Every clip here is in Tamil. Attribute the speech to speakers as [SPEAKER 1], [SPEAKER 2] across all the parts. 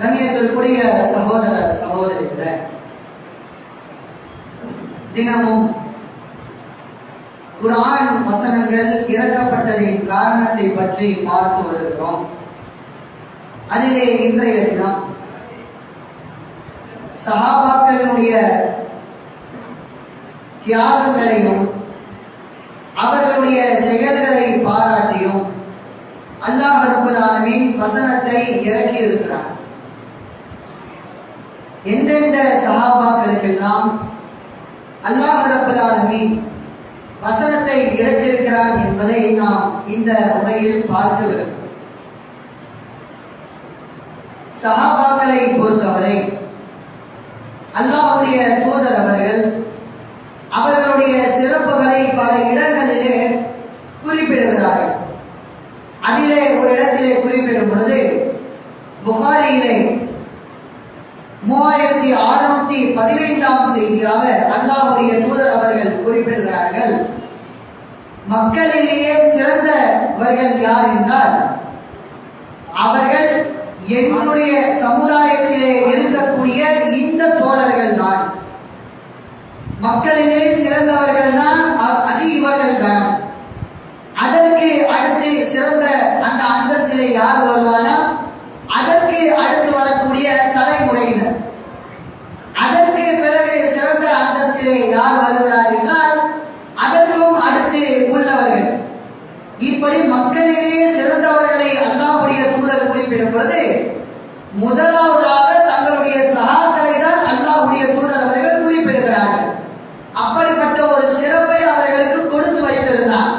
[SPEAKER 1] கண்ணியத்திற்குரிய சகோதர சகோதரிகளே, தினமும் குர்ஆன் வசனங்கள் இறக்கப்பட்டதின் காரணத்தை பற்றி பார்த்து வருகிறோம். அதிலே இன்றைய தினம் சஹாபாக்களுடைய தியாகங்களையும் அவர்களுடைய செயல்களை பாராட்டியும் அல்லாஹ் ரப்பல் ஆலமீன் வசனத்தை இறக்கி இருக்கிறார். எந்தெந்த சஹாபாக்களுக்கெல்லாம் அல்லாஹ் ரப்பல் ஆலமீன் வசனத்தை இறக்கியிருக்கிறார் என்பதை நாம் இந்த உரையில் பார்க்கிறோம். சஹாபாக்களை பொறுத்தவரை அல்லாஹ்வுடைய தூதர் அவர்களுடைய சிறப்புகளை பல இடங்களிலே குறிப்பிடுகிறார்கள். அதிலே ஒரு இடத்திலே குறிப்பிடும் பொழுது புகாரியிலே 3615 செய்தியாக அல்லாஹ்வுடைய தூதர் அவர்கள் குறிப்பிடுகிறார்கள். மக்களிலேயே சிறந்தவர்கள் யார் என்றால் அவர்கள் என்னுடைய சமுதாயத்திலே இருக்கக்கூடிய இந்த தோழர்கள் தான். மக்களிலே சிறந்தவர்கள் தான், அது இவர்கள் தான். அதற்கு அடுத்து சிறந்த அந்த அந்தஸ்திலே யார் வருவானா, அதற்கு அடுத்து வரக்கூடிய தலைமுறையினர். அதற்கு பிறகு சிறந்த அந்தஸ்திலே யார் வருகிறார் என்றால் அதற்கும் அடுத்து உள்ளவர்கள். இப்படி மக்களிலேயே சிறந்தவர்களை அல்லாஹ்வுடைய தூதர் குறிப்பிடும் பொழுது முதலாவதாக தங்களுடைய சஹாக்களை தான் அல்லாஹ்வுடைய தூதர் அவர்கள் குறிப்பிடுகிறார்கள். அப்படிப்பட்ட ஒரு சிறப்பை அவர்களுக்கு கொடுத்து வைத்திருந்தார்.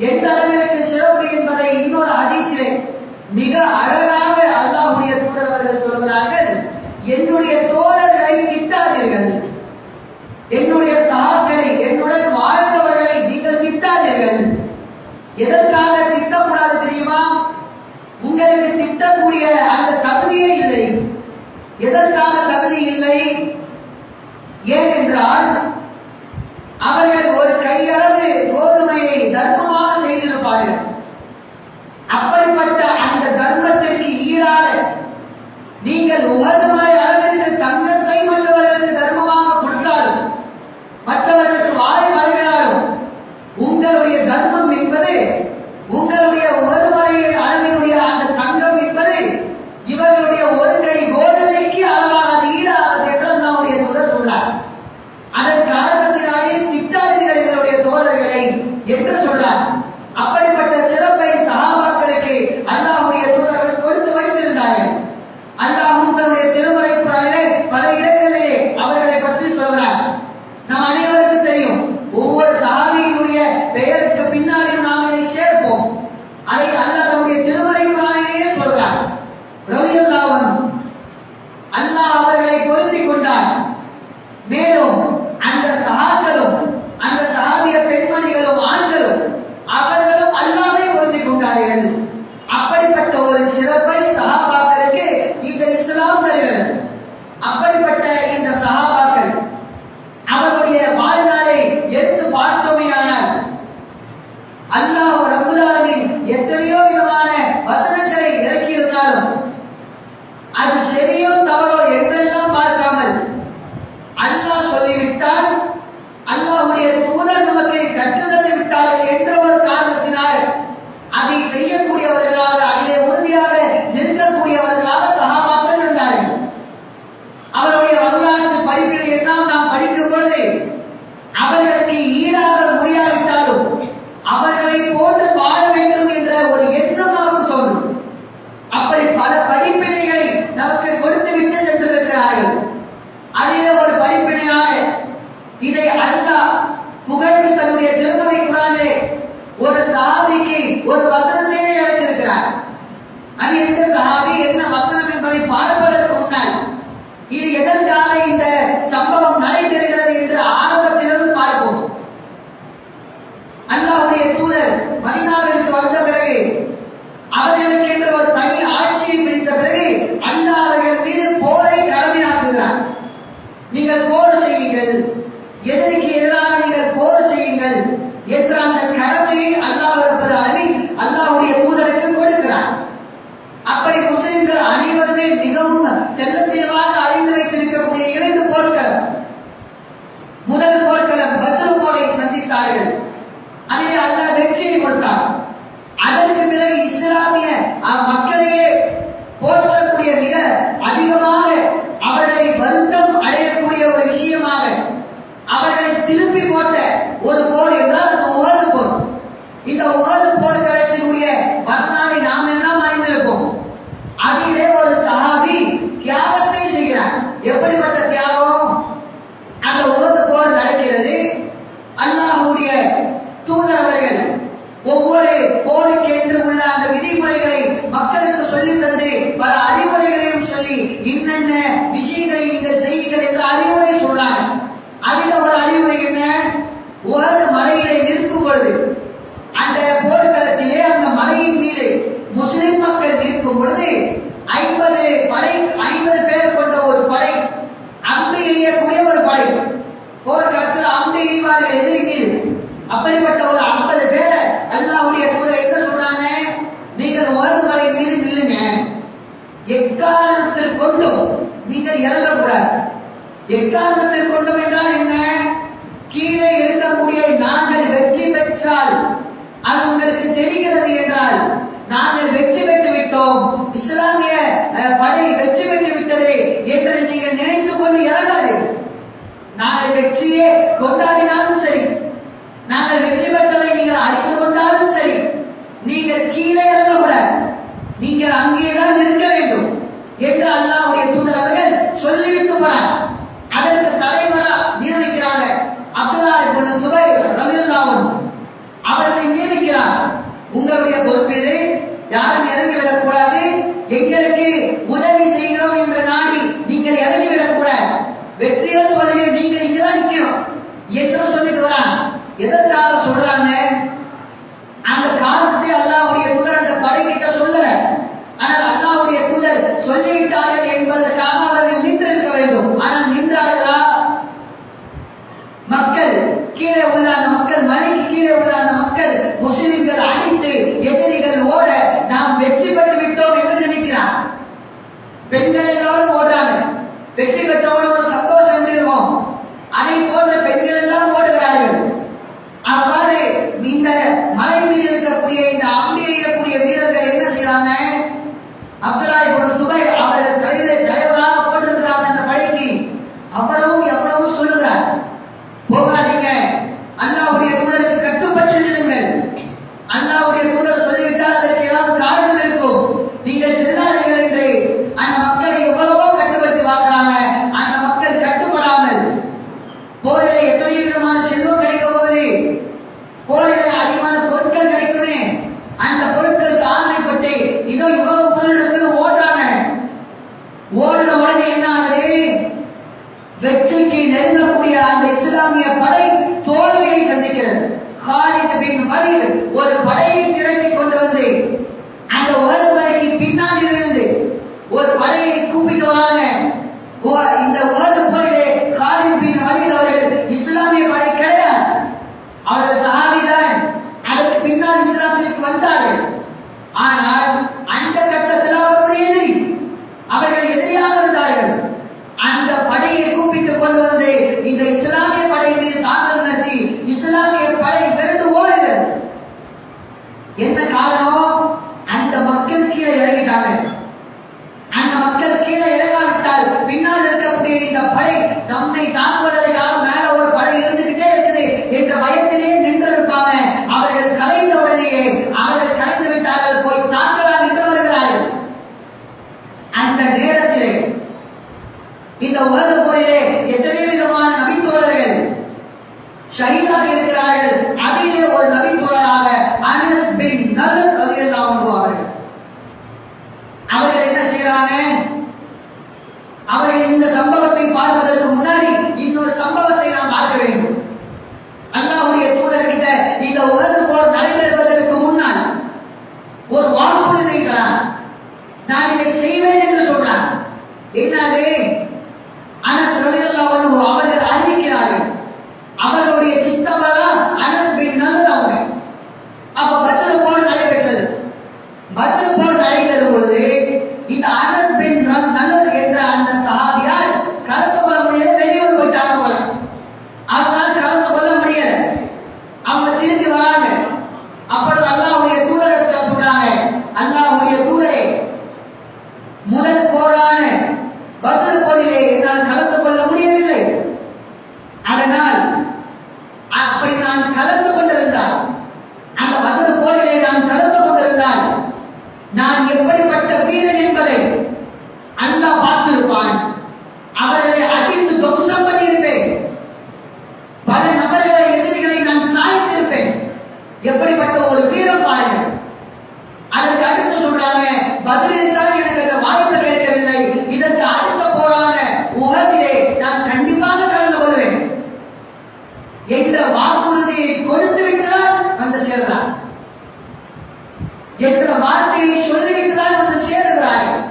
[SPEAKER 1] எந்த அளவிற்கு சிறப்பு என்பதை இன்னொரு ஹதீஸிலே மிக அழகாக அல்லாஹ்வுடைய தூதர் அவர்கள் சொல்கிறார்கள், என்னுடைய தோழர்களை திட்டாதீர்கள், என்னுடைய சஹாக்களை, என்னுடன் வாழ்ந்தவர்களை நீங்கள் திட்டாதீர்கள். எதற்காக திட்டக்கூடாது தெரியுமா? உங்களுக்கு திட்டக்கூடிய அந்த தகுதியே இல்லை. எதற்காக தகுதி இல்லை? ஏனென்றால் அவர்கள் ஒரு கையளவு கோதுமையை தர்மமாக செய்திருப்பார்கள். அப்படிப்பட்ட அந்த தர்மத்திற்கு ஈடாக நீங்கள் உகதுமாய் அளவிற்கு தங்கத்தை மற்றவர்களுக்கு தர்மமாக கொடுத்தாலும், மற்றவர்களுக்கு வாய் வழங்கினாலும், உங்களுடைய தர்மம் என்பது, உங்களுடைய உகதுமாரியின் அளவினுடைய அந்த தங்கம் என்பது இவர்களுடைய ஒரு கை கோதுமைக்கு அளவாக ஈடாக என்று அல்லாஹ்வுடைய தூதர் சொல்றார். அதன் காரணத்தினாலே திட்டாதீர்கள் எங்களுடைய தோழர்களை என்று சொல்றார். அப்படிப்பட்ட சிறப்பை சஹாபாக்களுக்கு அல்லாஹ்வுடைய தூதர்கள் கொடுத்து வைத்திருந்தார்கள். அல்லாஹ் தன்னுடைய திருமறை குர்ஆனிலே பல இடங்களிலே அவர்களை பற்றி சொல்கிறார். நம் அனைவருக்கும் தெரியும், ஒவ்வொரு சஹாபியினுடைய பெயருக்கு பின்னாடியும் நாம் இதை சேர்ப்போம். அதை அல்லாஹ் தன்னுடைய திருமறை குர்ஆனிலேயே சொல்கிறார். ரலியல்லாஹு அன்ஹு, அல்லாஹ் அவர்களை பொருந்திக் கொண்டார். மேலும் அந்த சஹாக்களும், அந்த சஹாபிய பெண்மணிகளும் ஆண்களும் அவர்களும் அல்லாஹ்வை பொருந்திக் கொண்டார்கள். அப்படிப்பட்ட ஒரு சிறப்பை சஹாபாக்களுக்கு இந்த இஸ்லாம் தருகிறது. அப்படிப்பட்ட இந்த சஹாபாக்கள் அவருடைய வாழ்நாளை எடுத்து பார்த்தோமேயானால் அல்லாஹ் ரப்பல் ஆலமீன் எத்தனையோ விதமான வசனங்களை இறக்கி இருந்தாலும் அது சரியோ தவறோ என்றெல்லாம் பார்க்காமல் அல்லாஹ் சொல்லிவிட்டால், அல்லாஹ்வுடைய தூதர் நமக்கு கற்றுத்தந்து விட்டார்கள் என்ற ஒரு காரணத்தினால் அதை செய்யக்கூடியவர்களாக, அதிலே உறுதியாக நிற்கக்கூடியவர்களாக சஹாபாக்கள் இருந்தார்கள். அவருடைய வரலாற்று படிப்பினை எல்லாம் நாம் படிக்கும் பொழுது அவர்களுக்கு ஈடாக முடியாவிட்டாலும் அவர்களை போன்று வாழ வேண்டும் என்ற ஒரு எண்ணம் நமக்கு தோன்றும். அப்படி பல படிப்பினைகளை நமக்கு கொடுத்து விட்டு சென்றிருக்கிறார்கள். அதிலே ஒரு படிப்பினையாக இதை அல்லாஹ் புகழ்ந்து தன்னுடைய திருமறை குர்ஆனிலே ஒரு சஹாபிக்கு ஒரு வசனத்தையே இறக்கியிருக்கிறார். அது எந்த சஹாபி, என்ன வசனம் என்பதை பார்ப்பதற்கு முன்னால் இது எதற்காக இந்த சம்பவம் நடைபெறுகிறது என்று ஆரம்பத்திலிருந்து பார்ப்போம். அல்லாஹ்வுடைய தூதர் மதீனாவிற்கு வந்த பிறகு அவர்களுக்கு என்று ஒரு தனி ஆட்சியை பிடித்த பிறகு அல்லாஹ் அவர்கள் மீது போரை கடமையாக்குகிறார். நீங்கள் போர் செய்யுங்கள், எதிரிக்கு எதிராக நீங்கள் போர் செய்யுங்கள் என்ற அந்த கடமையை அல்லாஹ் ரப்பல் ஆலமீன் அல்லாஹ்வுடைய தூதருக்கு கொடுக்கிறார். அப்படி முஸ்லிம்கள் முஸ்லிம்கள் அனைவருமே மிகவும் தெள்ளத் தெளிவாக அறிந்து வைத்திருக்கக்கூடிய இரண்டு போர்க்களம். முதல் போர்க்களம் பத்ர் போரை சந்தித்தார்கள். அதில் அல்லாஹ் வெற்றியை கொடுத்தார். அதற்கு பிறகு இஸ்லாமிய மக்களையே போற்றக்கூடிய மிக அதிகமாக அவர்களை வருத்தம் அடையக்கூடிய ஒரு விஷயமாக அவர்களை திருப்பி போட்ட ஒரு போர் என்றால் அது உஹது போர். இந்த உஹது போர்க்களத்தினுடைய வரலாறை நாம் எல்லாம் அறிந்திருப்போம். அதிலே ஒரு சஹாபி தியாகத்தை செய்கிறார். எப்படிப்பட்ட தியாகம்? அந்த உஹது போர் நடக்கிறது. அல்லாஹ்வுடைய தூதர் அவர்கள் ஒவ்வொரு போருக்கு என்று உள்ள அந்த விதிமுறைகளை மக்களுக்கு சொல்லி தந்து பல அறிவுரைகளையும் சொல்லி இன்னென்ன விஷயங்களை நீங்கள் செய்யுங்கள் என்று அறிவுரை சொல்றாங்க. அதில் ஒரு அறிவுரை என்ன? உஹது மலையிலே நிற்கும் பொழுது, அந்த போர்க்களத்திலே அந்த மலையின் மீது முஸ்லிம் மக்கள் நிற்கும் பொழுது 50 பேர் கொண்ட ஒரு படை, அம்பு எய்யக்கூடிய ஒரு படை, போர்க்களத்தில் அம்பு எய்வார்கள் எதிரி மீது. அப்படிப்பட்ட ஒரு 50 பேரை அல்லாஹ்வுடைய தூதர் என்ன சொல்றாங்க? நீங்கள் உஹது மலை மீது நில்லுங்க, எக்காரணத்தில் கொண்டும் நீங்கள் இறங்கக்கூடாது. எக்காரணத்தில் கொண்டும் என்றால் என்ன? கீழே இருக்கக்கூடிய நாங்கள் வெற்றி பெற்றால் அது உங்களுக்கு தெரிகிறது என்றால் நாங்கள் வெற்றி பெற்று விட்டோம், இஸ்லாமிய படை வெற்றி பெற்று விட்டது என்று நீங்கள் நினைத்துக் கொண்டு இறங்காது. நாங்கள் வெற்றியே கொண்டாடினாலும் சரி, நாங்கள் வெற்றி பெற்றதை நீங்கள் அறிந்து கொண்டாலும் சரி, நீங்கள் கீழே இறங்கக்கூடாது, நீங்கள் அங்கேதான் நிற்க வேண்டும் என்று அல்லாஹ்வுடைய தூதர் அவர்கள் சொல்லிவிட்டு போறார். அதற்கு தலைவரா நியமிக்கிறாங்க அப்துல்லாஹ் இப்னு சுபைர் ரலியல்லாஹு அன்ஹு அவர்களை நியமிக்கிறார். உங்களுடைய பொறுப்பிலே யாரும் இறங்கிவிடக் கூடாது, எங்களுக்கு உதவி செய்கிறோம் என்ற நாடி நீங்கள் இறங்கிவிடக் கூடாது, வெற்றியோ தோல்வியோ நீங்கள் இங்கதான் நிற்கணும் என்று சொல்லிட்டு வரான். எதற்காக சொல்றாங்க? அந்த காரணத்தை அல்லாஹ்வுடைய தூதர் அந்த படைக்கிட்ட சொல்லல. ஆனால் அல்லாஹ்வுடைய தூதர் சொல்லிவிட்டார்கள் என்பதற்காக அவர்கள் நின்றிருக்க வேண்டும். ஆனால் நின்றார்களா? மக்கள் கீழே உள்ள அந்த மக்கள், மலைக்கு கீழே உள்ள அந்த மக்கள் முஸ்லிம்கள் அடித்து எதிரிகள் ஓட நாம் வெற்றி பெற்று விட்டோம் என்று நினைக்கிறார். பெண்கள் எல்லாரும் ஓடுறாங்க. வெற்றி பெற்றவங்க ஒரு சந்தோஷம் இருக்கும். அதை போன்ற பெண்கள் எல்லாம் ஓடுகிறார்கள். அவ்வாறு இந்த மலை மீது இருக்கக்கூடிய இந்த அம்பி எய்யக்கூடிய வீரர்கள் என்ன செய்யறாங்க? அப்துல்லாஹ் இப்னு சுபைர் அவர்கள் தலைவராக போட்டிருக்கிறாங்க அந்த படைக்கு. அவ்வளவும் எவ்வளவு சொல்லுகிறார், போகாதீங்க, அல்லாஹ்வுடைய தூதருக்கு கட்டுப்பட்டு நில்லுங்கள். அல்லாஹ்வுடைய தூதர் சொல்லிவிட்டால் அதற்கு ஏதாவது காரணம் இருக்கும், நீங்கள் செல்லாதீர்கள் என்று அந்த மக்களை எவ்வளவோ கட்டுப்படுத்தி பார்க்கிறாங்க. அந்த மக்கள் கட்டுப்படாமல் போரிலே எத்தனை விதமான செல்வம் கிடைக்க போகுது, போரிலே அதிகமான பொருட்கள் கிடைக்குமே, அந்த பொருட்களுக்கு ஆசைப்பட்டு இதோ இவ்வளவு பொருள் இருக்கு ஓடுறாங்க. ஓடின உடனே என்ன ஆகுது? வெற்றிக்கு நெருங்கக்கூடிய அந்த இஸ்லாமிய படை தோல்வியை சந்திக்கிறது. காலித் பின் வலீத் ஒரு படையை திரட்டி கொண்டு வந்து அந்த உஹது மலைக்கு பின்னாடி இருந்து ஒரு படையை கூப்பிட்டு வராங்க. இந்த உஹது போரிலே காலித் பின் வலீத் அவர்கள் இஸ்லாமிய படை கிடையாது, அவர்கள் சஹாபிதான். அதற்கு பின்னால் இஸ்லாத்திற்கு வந்தார்கள். ஆனால் அந்த கட்டத்தில் அவர்கள் எதிரி, அவர்கள் எதிரியாக இருந்தார்கள். அந்த படையை கூப்பிட்டு கொண்டு வந்து இந்த இஸ்லாமிய படை மீது தாக்குதல் நடத்தி இஸ்லாமிய படை விரண்டு ஓடுகிறது. என்ன காரணம்? அந்த மக்கள் கீழே இறங்கிட்டாங்க. அந்த மக்கள் கீழே இறங்காவிட்டால் பின்னால் இருக்கக்கூடிய இந்த படை நம்மை தாக்குவதற்காக மேல ஒரு படை இருந்துகிட்டே இருக்குது என்ற பயத்திலே நின்று இருப்பாங்க. அவர்கள் கலைந்த உடனேயே அவர்கள் கலைந்து விட்டார்கள், போய் தாக்கலாம் என்று வருகிறார்கள். அந்த நேரத்திலே இந்த உஹது போரிலே எத்தனை விதமான நபித்தோழர்கள் ஷஹீதாக இருக்கிறார்கள். அதிலே ஒரு நபித்தோழராக அனஸ் பின் நதர் ரலியல்லாஹு அன்ஹு அவர்கள் என்ன செய்யறாங்க? அவர்கள் இந்த சம்பவத்தை பார்ப்பதற்கு முன்னாடி இன்னொரு சம்பவத்தை நாம் பார்க்க வேண்டும். அல்லாஹ்வுடைய தூதர்கிட்ட இந்த உஹது போர் நடைபெறுவதற்கு முன்னால் ஒரு வாக்குறுதி தரான். நான் இதை செய்வேன் என்று சொல்றான். என்னது? அனஸ் ரலியல்லாஹு அன்ஹு அவர்கள் அறிவிக்கிறார்கள். அவர்களுடைய சித்தவரா அனஸ் பின் நதர் அவங்க. அப்ப பத்ர் போர் நடைபெற்றது. பத்ர் போர் நடைபெறும் பொழுது இந்த முதல் போரான பத்ர் போரிலே என்னால் கலந்து கொள்ள முடியவில்லை. அதனால் அப்படி நான் கலந்து கொண்டிருந்தால், அந்த பத்ர் போரிலே நான் கலந்து கொண்டிருந்தால் நான் எப்படிப்பட்ட வீரன் என்பதை அல்லாஹ் பார்த்திருப்பான். அவர்களை அடித்து துவம்சம் பண்ணியிருப்பேன். பல நபர்களை, எதிரிகளை நான் சாய்த்திருப்பேன். எப்படிப்பட்ட ஒரு வீரம் பாருங்கள். அதற்கு அடுத்து சொல்றாங்க, பதிலில் தான் எனக்கு அந்த வாய்ப்பு கிடைக்கவில்லை, இதற்கு அடுத்த போரான உஹதிலே நான் கண்டிப்பாக கலந்து கொள்வேன் என்ற வாக்குறுதியை கொடுத்து விட்டுதான் வந்து சேர்றார் என்ற வார்த்தையை சொல்லிவிட்டுதான் வந்து சேருகிறார்கள்.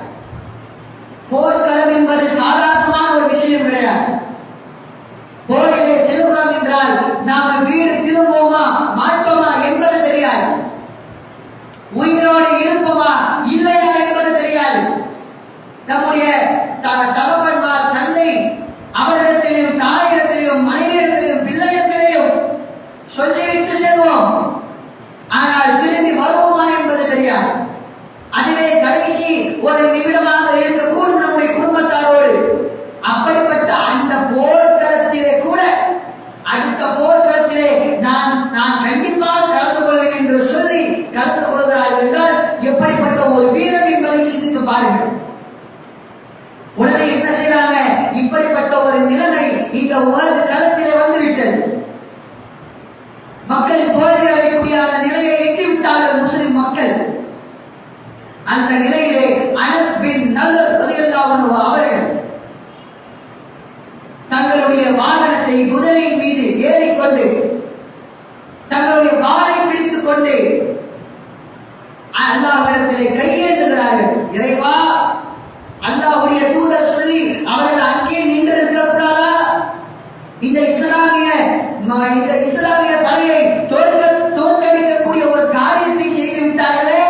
[SPEAKER 1] போர்க்களம் என்பது சாதாரணமான ஒரு விஷயம் கிடையாது. போரிலே செல்கிறோம் என்றால் நாம வீடு திரும்புவோமா மாட்டோமா என்பது தெரியாது. உயிரோடு இருப்போமா இல்லையா என்பது தெரியாது. நம்முடைய தகப்பன்மார், தந்தை, அவரிடத்திலும் தாயிடத்திலும் மனைவியிடத்திலும் பிள்ளையிடத்திலும் சொல்லிவிட்டு செல்வோம். ஆனால் திரும்பி வருவோமா என்பது தெரியாது. அதுவே கடைசி ஒரு நிமிடமாக இருக்கக்கூடும் நம்முடைய குடும்பத்தாரோடு. அப்படிப்பட்ட அந்த போர்க்களத்திலே கூட அடுத்த போர்க்களத்திலே நான் கண்டிப்பாக கலந்து கொள்வேன் என்று சொல்லி கலந்து கொள்கிறார்கள் என்றால் எப்படிப்பட்ட ஒரு வீரம் என்பதை சிந்தித்து பாருங்கள். உடனே என்ன செய்யறாங்க? இப்படிப்பட்ட ஒரு நிலைமை இந்த உலக களத்திலே வந்துவிட்டது. மக்கள் தோல்வி அடையக்கூடிய நிலையை எட்டிவிட்டார்கள் முஸ்லிம் மக்கள். அந்த நிலையிலே அனஸ் பின் நலர் ரலியல்லாஹு அன்ஹு அவர்கள் தங்களுடைய வாகனத்தை குதிரையின் மீது ஏறிக்கொண்டு தங்களுடைய வாளை பிடித்துக் கொண்டு அல்லாஹ்விடத்திலே கையேந்துகிறார்கள். இறைவா, அல்லாஹ்வுடைய தூதர் சொல்லி அவர்கள் அங்கே நின்று இருக்கக்கூடாதா? இந்த இஸ்லாமிய படையை தோற்கடிக்கக்கூடிய ஒரு காரியத்தை செய்து விட்டார்களே,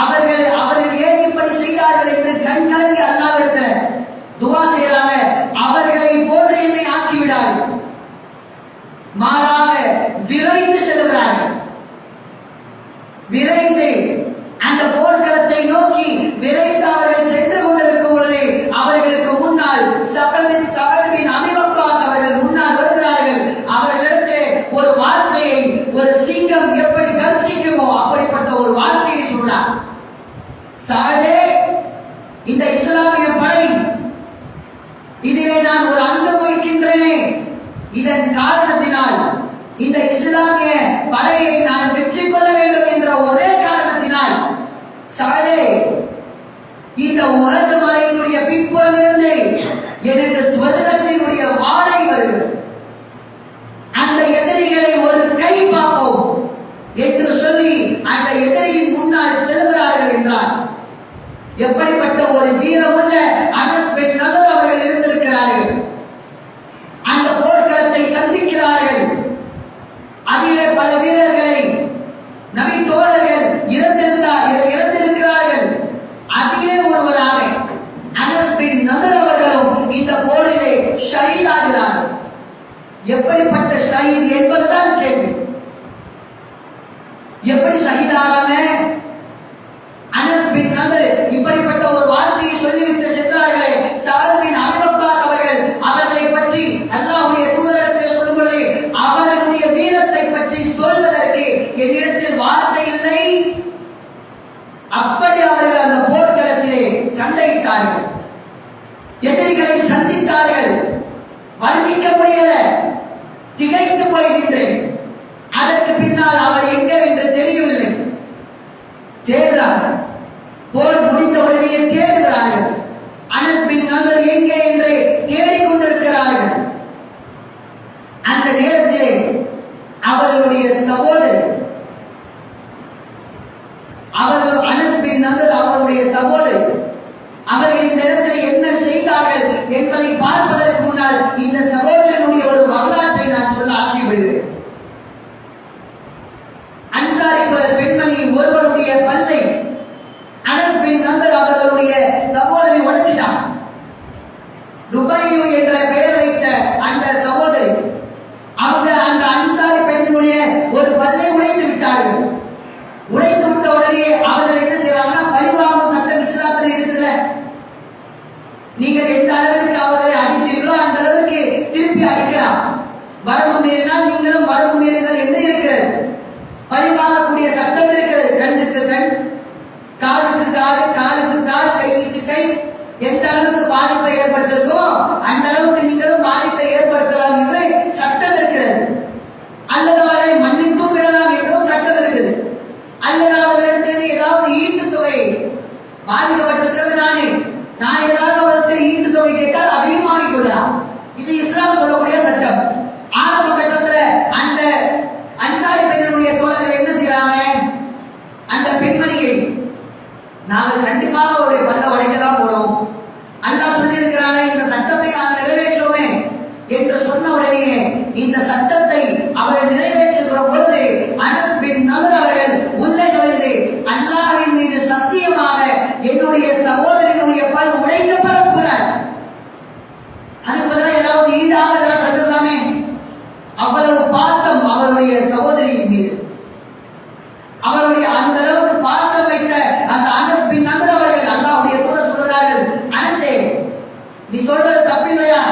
[SPEAKER 1] அவர்கள் ஏன் இப்படி செய்தார்கள் என்று கண் கலங்கி அல்லாஹ்விடத்தில் துஆ செய்யறாங்க. அவர்களை போன்று என்னை ஆக்கிவிடார்கள். மாறாக விரைந்து செல்கிறார்கள். விரைந்து அந்த போர்க்களத்தை நோக்கி விரைந்து அவர்கள் சென்று கொண்டிருக்கும் பொழுது அவர்களுக்கு முன்னால் சகர்பின் அபிவக்காஸ் அவர்கள் முன்னால் வருகிறார்கள். அவர்களிடத்திலே ஒரு வார்த்தையை, ஒரு சிங்கம் எப்படி கர்ஜிக்குமோ அப்படிப்பட்ட ஒரு வார்த்தையை சொன்னார். சாதே, இந்த இஸ்லாமிய படை இதிலே நான் ஒரு அங்கம் வகிக்கின்றேனே, இதன் காரணத்தினால் இந்த இஸ்லாமிய படையை நான் வெற்றி கொள்ள வேண்டும் என்ற ஒரே காரணத்தினால் சாதே, இந்த உலக மலையினுடைய பின்புறம் இருந்து எனக்கு சுவர்க்கத்தினுடைய வாடை வருகிறது. அந்த எதிரிகளை ஒரு கை பார்ப்போம் என்று சொல்லி அந்த எதிரியின் முன்னால் செல்கிறார்கள் என்றார். எப்படிப்பட்ட ஒரு வீரமுள்ள அனஸ் பின் நலர் அவர்கள் இருந்திருக்கிறார்கள். அந்த போர்க்களத்தை சந்திக்கிறார்கள். அதிலே பல வீரர்களை நபி தோழர்கள் இறந்திருக்கிறார்கள். அதிலே ஒருவராக அனஸ் பின் நலர் அவர்களும் இந்த போரிலே ஷஹீதாகிறார்கள். எப்படிப்பட்ட ஷஹீத் என்பதுதான் கேள்வி. எப்படி ஷஹீதாகிறாங்க? அனஸ் பின் நலர் இப்படிப்பட்ட ஒரு வார்த்தையை சொல்லிவிட்டு சென்றார்களே, சஅத் பின் அபீ வக்காஸ் அவர்களை பற்றி அல்லாஹ்வுடைய தூதரிடத்தில் சொல்லும் பொழுது அவர்களுடைய வீரத்தை பற்றி சொல்வதற்கு என்னிடத்தில் வார்த்தை இல்லை. அப்படி அவர்கள் அந்த போர்க்களத்திலே சண்டையிட்டார்கள், எதிரிகளை சந்தித்தார்கள். வர்ணிக்க முடியல, திகைத்து போய்கின்றேன். அதற்கு பின்னால் அவர் எங்கென்று தெரியவில்லை. தேடுறார்கள். போர் முடிந்த உடனேயே தேடுகிறார்கள். அனஸ் பின் நலர் எங்கே என்று தேடிக்கொண்டிருக்கிறார்கள். அந்த நேரத்தில் அவர்களுடைய சகோதரர் அனஸ் பின் நலர் அவருடைய சகோதரர் அவர்கள் இந்த இடத்தில் என்ன செய்தார்கள் என்பதை பார்ப்பதற்கு முன்னால் இந்த சகோதரனுடைய ஒரு வரலாற்றை நான் சொல்ல ஆசைப்படுகிறேன். அன்சாரி பெண்மணி ஒருவருடைய பல்லை அனஸ் பின் நலர் அவர்களுடைய சகோதரி உடைச்சிட்டான். ருபையு என்ற பெயர் வைத்த அந்த சகோதரி அவங்க அந்த அன்சாரி பெண்ணுடைய ஒரு பல்லை உடைத்து விட்டார்கள். உடைத்து விட்ட உடனே அவர்கள் என்ன செய்வாங்கன்னா பழிவாங்கும் சட்டம் இஸ்லாம் நீங்கள் எந்த அளவிற்கு அவர்களை அடித்தீர்களோ அந்த அளவிற்கு திருப்பி அடிக்கலாம். வரம்பு மீறினால் நீங்களும் வரம்பு மீறுங்கள் என்று இருக்கிறது. பரிமாறக்கூடிய சட்டம் இருக்கிறது. கண்ணுக்கு கண், காலுக்கு காலு, காலுக்கு கால், கைக்கு கை. எந்த அளவுக்கு பாதிப்பை ஏற்படுத்திருக்கோ அந்த அளவுக்கு நீங்களும் பாதிப்பை ஏற்படுத்தலாம் என்று சட்டம் இருக்கிறது. அல்லது அவரை மன்னித்தும் விடலாம் என்றும் சட்டம் இருக்குது. அல்லது அவர்களிடத்தில் ஏதாவது ஈட்டுத் தொகை பாதிக்கப்பட்டிருக்கிறது, நான் ஏதாவது அவர்களுக்கு ஈட்டுத் தொகை கேட்டால் அதையும் வாங்கிக் கொள்ளலாம். இது இஸ்லாம் சொல்லக்கூடிய சட்டம். ஆரம்ப கட்டத்தில் அந்த அன்சாரி பெண்களுடைய தோழர்கள் என்ன செய்யறாங்க, அந்த பெண்மணியை நாங்கள் கண்டிப்பாக அவருடைய பல்ல உடைக்கதான் போறோம், அல்லாஹ் சொல்லி இருக்கிறாங்க, இந்த சட்டத்தை நாங்கள் நிறைவேற்றுவோமே என்று சொன்ன உடனே இந்த சட்டத்தை அவர்கள் நிறைவேற்றுகிற பொழுது அனஸ் பின் நதர் அவர்கள் உள்ளே நுழைந்து அல்லாஹ்வின் மீது சத்தியமாக என்னுடைய சகோதரனுடைய பல் உடைக்கப்படக்கூடாது, அதுக்கு பதிலாக ஏதாவது ஈடாக தந்துடலாமே. அவ்வளவு பாசம் அவருடைய சகோதரியின் மீது, அவருடைய அந்த அளவுக்கு பாசம் வைத்த அந்த அனஸ் பின் நதர் அவர்கள் அல்லாஹ்வுடைய தூதர் சொல்கிறார்கள், அனஸே நீ சொல்றது தப்பில்லையா,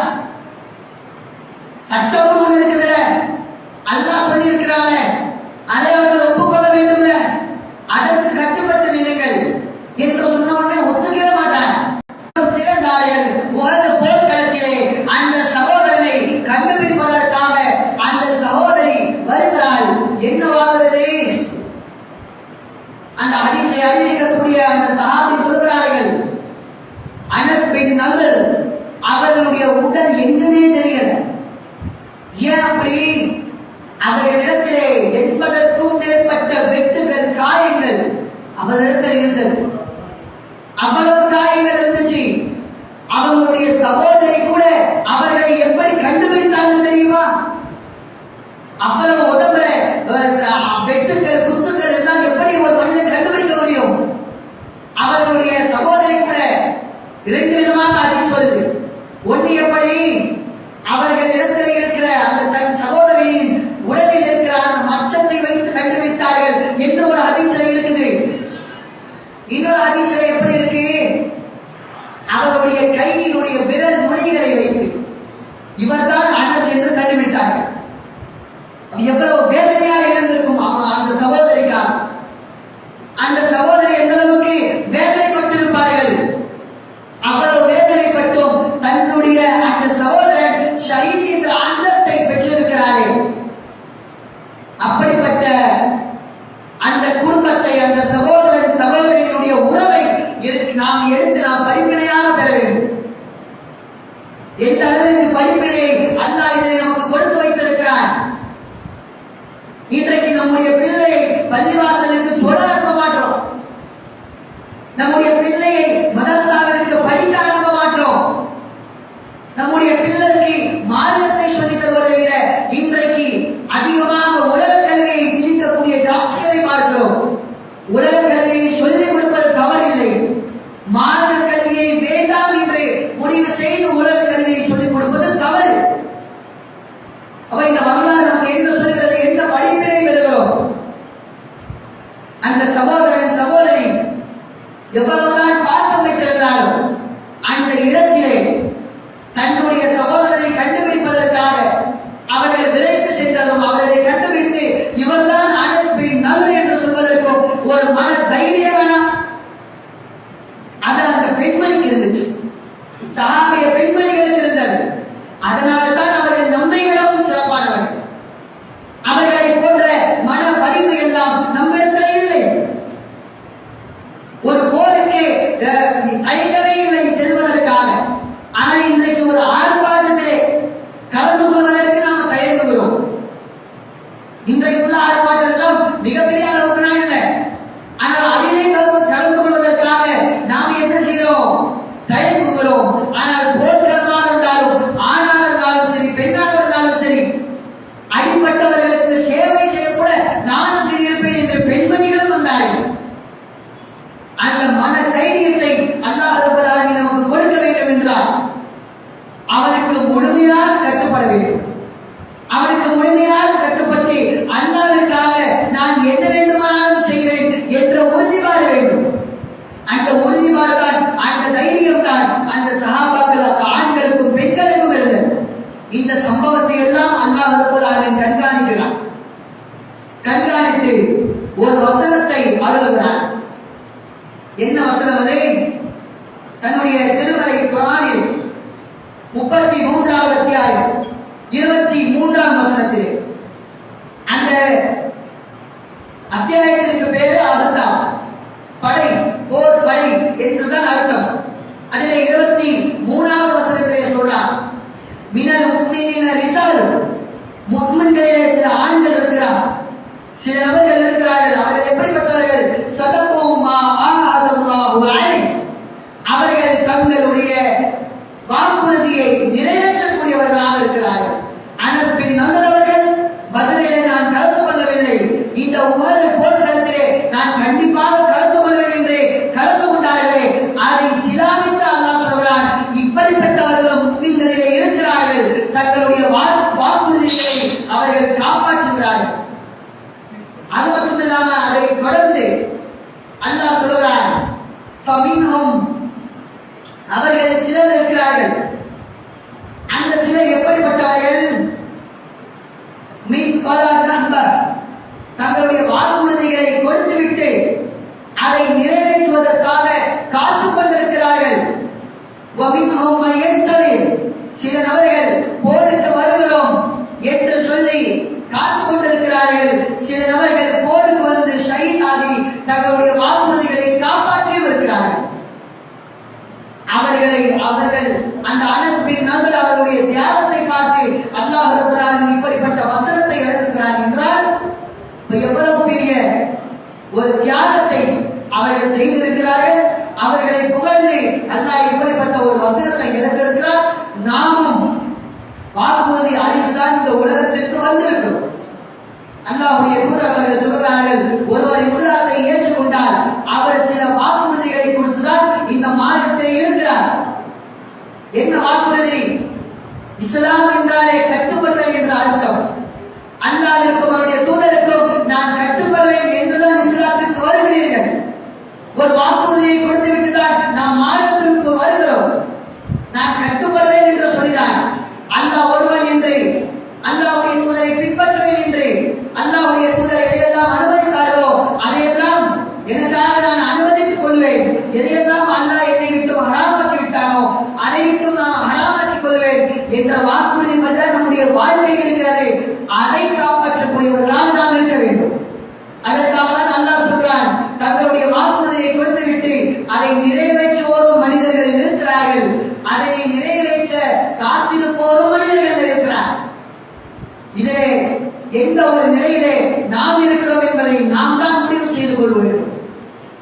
[SPEAKER 1] சட்டம் ஒன்று இருக்குது, அல்லாஹ் சொல்லி இருக்கிறாங்க, அதை அவர்கள் ஒப்புக்கொள்ள வேண்டும், அதற்கு கட்டுப்பட்டு நிலைகள் என்று சொன்ன உடனே ஒத்துக்கவே மாட்டாங்க. திறந்தார்கள். உகந்த போர்க்களத்திலே அந்த சகோதரனை கண்டுபிடிப்பதற்காக அந்த சகோதரி வருகிறாள். என்னவாகிறது, அந்த ஹதீஸை அறிவிக்கக்கூடிய அந்த சஹாபி சொல்கிறார்கள், அனஸ் பின் நதர் அவர்களுடைய உடல் எங்குமே தெரியல. ஏன் அப்படி? அவர்களிடத்திலே 80க்கும் மேற்பட்ட வெட்டுகள், காயங்கள் அவர்களிடத்தில் இருந்தது. அவ்வளவு காயங்கள் இருந்துச்சு. அவங்களுடைய சகோதரி கூட அவர்களை எப்படி கண்டுபிடித்தாங்க தெரியுமா? அவ்வளவு உடம்புல வெட்டுக்கள், குத்துக்கள் எல்லாம் எப்படி ஒரு மனிதன் கண்டுபிடிக்க முடியும்? அவர்களுடைய சகோதரி கூட 2 விதமாக ஹதீஸ் வருது. ஒன்று எப்படி அவர்கள் இடத்தில் இருக்கிற அந்த தன் சகோதரியின் உடலில் இருக்கிற அந்த மச்சத்தை வைத்து கண்டுபிடித்தார்கள் என்று ஒரு ஹதீஸ்ல இருக்குது. இன்னொரு ஹதீஸ்ல எப்படி இருக்கு, அவருடைய கையினுடைய விரல் நுனிகளை வைத்து இவர்தான் அனஸ் என்று கண்டுபிடித்தார்கள். எவ்வளவு வேதனையாக இருந்திருக்கும் அந்த சகோதரிக்காக. அந்த சகோதரி எந்த அளவுக்கு வேதனைப்பட்டிருப்பார்கள். அவ்வளவு வேதனைப்பட்டும் தன்னுடைய அந்த சகோதரன் ஷஹீத் என்ற அந்தஸ்தை பெற்றிருக்கிறாரே, அப்படிப்பட்ட அந்த குடும்பத்தை, அந்த சகோதரன் சகோதரியினுடைய உறவை நாம் எடுத்து நாம் படிப்பினையாக பெற வேண்டும். எந்த அளவிற்கு படிப்பினையை அல்லாஹ் இதை நமக்கு கொடுத்து வைத்திருக்கிறான். இன்றைக்கு நம்முடைய பிள்ளையை பள்ளிவாசலுக்கு தொழ அனுப்ப மாட்டோம், நம்முடைய பிள்ளையை மதரசாவிற்கு படிக்க அனுப்ப மாட்டோம், நம்முடைய பிள்ளைக்கு மார்க்கத்தை சொல்லித் தருவதை விட இன்றைக்கு அதிகமாக உலக கல்வியை திணிக்கக்கூடிய காட்சிகளை பார்க்கிறோம். உலக கல்வியை சொல்லிக் கொடுப்பது தவறில்லை, மார்க்க கல்வியை வேண்டாம் என்று முடிவு செய்து உலக கல்வியை சொல்லிக் கொடுப்பது தவறு. அப்ப இந்த வரலாறு நமக்கு என்ன சொல்கிறது, எந்த படிப்பினை பெறுகிறோம்? அந்த சகோதரன் சகோதரி எவ்வளவுதான் பாசம் வைத்திருந்தாலும் அந்த இடத்திலே தன்னுடைய சகோதரனை கண்டுபிடிப்பதற்காக அவர்கள் விரைந்து சென்றதும் அவர்களை கண்டுபிடித்து இவர்தான் அனஸ் பின் நதர் என்று சொல்வதற்கும் ஒரு மன தைரியம் வேணாம். அது அந்த பெண்மணிக்கு இருந்துச்சு, சஹாபிய பெண்மணிகளுக்கு இருந்தது. அதனால் தான் அவர்கள் நம்மை விடவும் சிறப்பானவர்கள். அவர்களை போன்ற மன வலிமை எல்லாம் நம்மிடத்தில் இல்லை. ஒரு போருக்கு தயங்கவே இல்லை செல்வதற்காக. ஆனால் இன்றைக்கு ஒரு ஆர்ப்பாட்டத்திலே கலந்து கொள்வதற்கு நாம் தயங்குகிறோம். இன்றைக்குள்ள ஆர்ப்பாட்டம் எல்லாம் மிகப்பெரிய அளவுக்கு தான் இல்லை, ஆனால் அதிலே கலந்து கொள்வதற்காக நாம் என்ன செய்கிறோம், தயங்குகிறோம். ஆனால் போர்க்களமாக இந்த சம்பவத்தை எல்லாம் அல்லாஹ் ரப்பல் ஆலமீன் கண்காணிக்கிறான். கண்காணித்து ஒரு வசனத்தை அருளுகிறான். என்ன வசனம் அது? தன்னுடைய திருமறை குர்ஆனில் 33வது அத்தியாயம் 23ஆம் வசனத்தில், அந்த அத்தியாயத்திற்கு பேரு அஹ்ஸாப், படை, போர் படை என்றுதான் அர்த்தம். அதிலே 23வது வசனத்திலே சொல்றார், மினல் முஃமினீன ரிஜால், முஃமின்களிலே சில ஆண்கள் இருக்கிறார், சில நபர்கள் இருக்கிறார்கள். அவர்கள் எப்படிப்பட்டவர்கள்? சதகு மா ஆஹதல்லாஹு அலைஹி, அவர்கள் தங்களுடைய வாக்குறுதியை நிறைவேற்றக்கூடியவர்களாக இருக்கிறார்கள். அனஸ் பின் நதர் அவர்கள், பத்ரிலே நான் கலந்து கொள்ளவில்லை, இந்த உஹது போர்க்களத்திலே நான் கண்டிப்பாக கலந்து கொள்வேன் என்று கலந்து கொண்டார்களே, அதை சிலாகித்து அல்லாஹ் சொல்கிறான், இப்படிப்பட்டவர்கள் முஸ்லிம்களிலே இருக்கிறார்கள், தங்களுடைய வாக்குறுதிகளை அவர்கள் காப்பாற்றுகிறார்கள். அது மட்டுமில்லாம அதை தொடர்ந்து அல்லாஹ் சொல்கிறான், ஃபமின்ஹும், அவர்கள் சிலர் இருக்கிறார்கள். அந்த சிலர் எப்படிப்பட்டவர்கள்? மின் கலா, தங்களுடைய வாக்குறுதிகளை கொடுத்துவிட்டு அதை நிறைவேற்றுவதற்காக காத்துக் கொண்டிருக்கிறார்கள். வமின்ஹும் மய்யத்தலி, சில நபர்கள் போருக்கு வருகிறோம் என்று சொல்லி காத்துக் கொண்டிருக்கிறார்கள். சில நபர்கள் போருக்கு வந்து ஷஹீதாகி தங்களுடைய வாக்குறுதிகளை காப்பாற்றியும் இருக்கிறார்கள். அவர்கள் அந்த அனஸ் பின் நதர் அவருடைய தியாகத்தை பார்த்து அல்லாஹ் ரப்பல் ஆலமீன் இப்படிப்பட்ட வசனத்தை இறக்குகிறார் என்றால் எவ்வளவு பெரிய ஒரு தியாகத்தை அவர்கள் செய்திருக்கிறார்கள். அவர்களை புகழ்ந்து அல்லாஹ் இப்படிப்பட்ட ஒரு வசனத்தை இறக்கிருக்கிறார். நாமும் வாக்குறுதி அளித்துதான் இந்த உலகத்திற்கு வந்திருக்கிறோம். அல்லாஹ்வுடைய தூதர் அவர்கள் சொல்கிறார்கள், ஒருவர் இஸ்லாத்தை ஏற்றுக்கொண்டால் அவர் சில வாக்குறுதிகளை கொடுத்துதான் இந்த மார்க்கத்தில் இருக்கிறார். என்ன வாக்குறுதி? இஸ்லாம் என்றாலே கட்டுப்படுதல் என்று அர்த்தம். அல்லாஹ்விற்கும் அவருடைய தூதருக்கும் நான் கட்டுப்படுவேன் என்றுதான் இஸ்லாத்திற்கு வருகிறீர்கள். ஒரு வாக்குறுதியை கொடுத்து விட்டுதான் நாம் மார்க்கத்திற்கு வருகிறோம். நான் கட்டுப்படுவேன் என்று சொல்லிதான் அல்லாஹ் ஒருவன் என்று, அல்லாஹ்வுடைய தூதரை பின்பற்றுவேன் என்று, அல்லாஹ்வுடைய தூதர் எதையெல்லாம் அனுமதித்தாரோ அதையெல்லாம் எனக்காக நான் அனுமதித்துக் கொள்வேன். எதையெல்லாம் அல்லாஹ் என்னை விட்டு ஹராமாக்கி விட்டானோ அதை விட்டு நான் ஹராமாக்கிக் கொள்வேன் என்ற வாக்குறுதி நம்முடைய வாழ்க்கை இருக்கிறது. அதை காப்பாற்றக்கூடியவர்களால் நாம் இருக்க வேண்டும். அதற்காக தான் அல்லாஹ் சொல்கிறான், தங்களுடைய வாக்குறுதியை கொடுத்துவிட்டு அதை நிறைவேற்றுவோரும் மனிதர்கள் இருக்கிறார்கள், அதனை நிறைவேற்ற காத்திருப்போரும் மனிதர்கள் இருக்கிறார். இதிலே எந்த ஒரு நிலையிலே நாம் இருக்கிறோம் என்பதை நாம் தான் முடிவு செய்து கொள்ள வேண்டும்.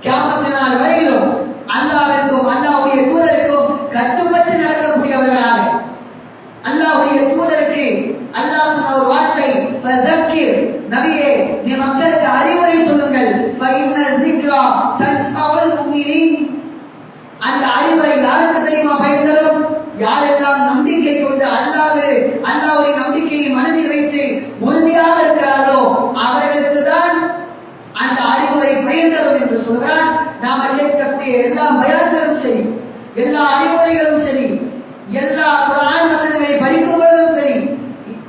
[SPEAKER 1] கியாமத் நாள் வரையிலும் அல்லாஹ்விற்கும் அல்லாஹ்வுடைய தூதருக்கும் கட்டுப்பட்டு நடக்கக்கூடியவர்களாக, அல்லாஹ்வுடைய தூதருக்கு அல்லாஹ் சொன்ன ஒரு வார்த்தை, ஃபதக்கிர், நபியே நீ மக்களுக்கு அறிவுரை சொல்லுங்கள், ஃபஇன்ன ذிக்ரா தன்ஃபஉல் முஃமினீன், அந்த அறிவுரை யாருக்கு தெரியுமா பயன்தரும்? யாரெல்லாம் நம்பிக்கை கொண்டு அல்லாஹ்வுடைய நம்பிக்கையை மனதில் வைத்து உறுதியாக இருக்கிறார்களோ அவர்களுக்கு தான் அந்த அறிவுரை பயன்தரும் என்று சொல்கிறார். நாம கேட்கக்கூடிய எல்லா பயான்களும் சரி, எல்லா அறிவுரைகளும் சரி, எல்லா குர்ஆன் வசனங்களை படிக்கும் பொழுதும் சரி,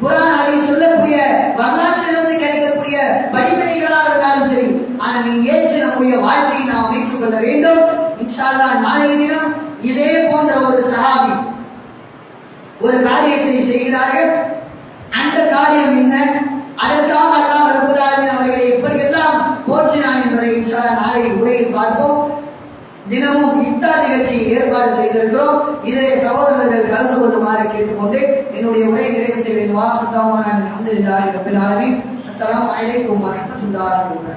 [SPEAKER 1] குர்ஆன் அதை சொல்லக்கூடிய வரலாற்றிலிருந்து கிடைக்கக்கூடிய படிப்பினைகளாக இருந்தாலும் சரி, ஆனால் நீ ஏற்று நம்முடைய வாழ்க்கையை நாம் அமைத்துக் கொள்ள வேண்டும். இன்ஷா அல்லாஹ் நாளைய தினம் இதே போன்ற ஒரு சஹாபி ஒரு காரியத்தை செய்கிறார்கள். அந்த காரியம் என்ன, அதற்காக அல்லாஹ் ரப்பல் ஆலமீன் அவர்களை எப்படி எல்லாம் போற்றினான் என்பதை இன்ஷா அல்லாஹ் நாளை உரையில் பார்ப்போம். தினமும் இஃப்தார் நிகழ்ச்சி ஏற்பாடு செய்திருக்கிறோம். இதிலே சகோதரர்கள் கலந்து கொள்ளுமாறு கேட்டுக்கொண்டு என்னுடைய உரையை நிறைவு செய்வேன். அல்ஹம்துலில்லாஹி ரப்பில் ஆலமீன். அஸ்ஸலாமு அலைக்கும் வரஹ்மத்துல்லாஹி வபரகாத்துஹு.